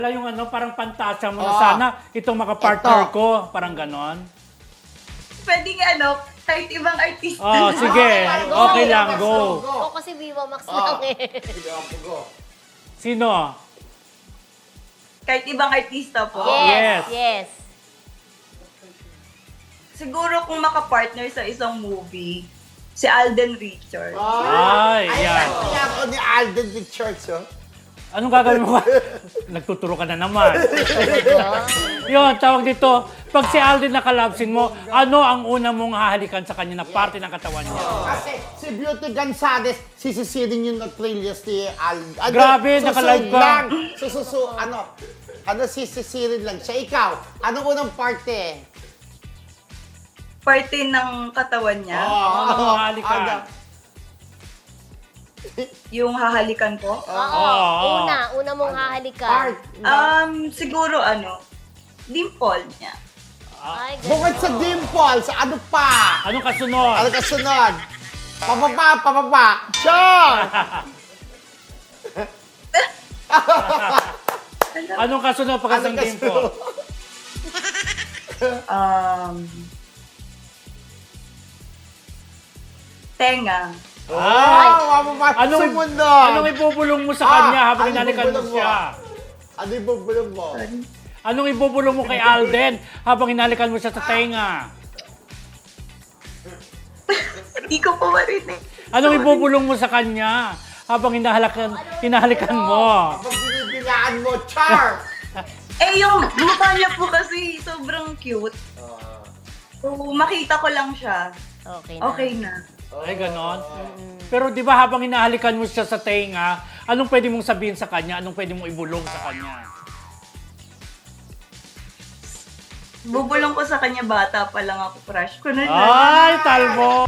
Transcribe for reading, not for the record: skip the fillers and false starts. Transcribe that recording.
Wala yung ano, parang pantasya mo na sana itong makapartner ko. Parang ganon. Pwedeng kahit ibang artista. Oh, sige. Okay lang, go. O kasi Viva Max lang eh. Go. Sino? Kahit ibang artista po. Yes. Yes. Siguro kung makapartner sa isang movie, si Alden Richards. Ay, yan. Kaya ako ni Alden Richards, oh. Anong gagawin mo? Nagtuturo ka na naman. Yun, tawag dito. Pag si Alden nakalabsin mo, ano ang una mong hahalikan sa kanya na parte ng katawan niya? Kasi si Beauty Gonzales, sisisirin yung Trillias ni Alden. Grabe, naka-live ka. Sisisirin lang siya. Ikaw, anong unang parte? Parte ng katawan niya. Ano mong hahalikan? Yung hahalikan ko. Oo. Una mong hahalikan. Siguro dimple niya. Ay, Bukod sa dimples, ano pa? Anong kasunod? Ano kasunod? Pababa. Sure! Anong kasunod pagkasang Ano dimpo? Tenga. Anong ibubulong mo sa kanya habang ano inalikan mo ibubulong mo? siya? Ano yung bubulong mo? Anong ibubulong mo kay Alden habang inalikan mo siya sa tenga? Hindi ko po marinig. Anong ibubulong mo sa kanya habang hinahalikan mo? Pag binibilaan mo, char! Yung mukha niya po kasi sobrang cute. So, makita ko lang siya. okay na. Okay na. Ay, ganon. Pero di ba habang hinahalikan mo siya sa tenga, anong pwede mong sabihin sa kanya? Anong pwede mong ibulong sa kanya? Bubulong ko sa kanya, bata pa lang ako, crush ko na siya. Ay, talbo!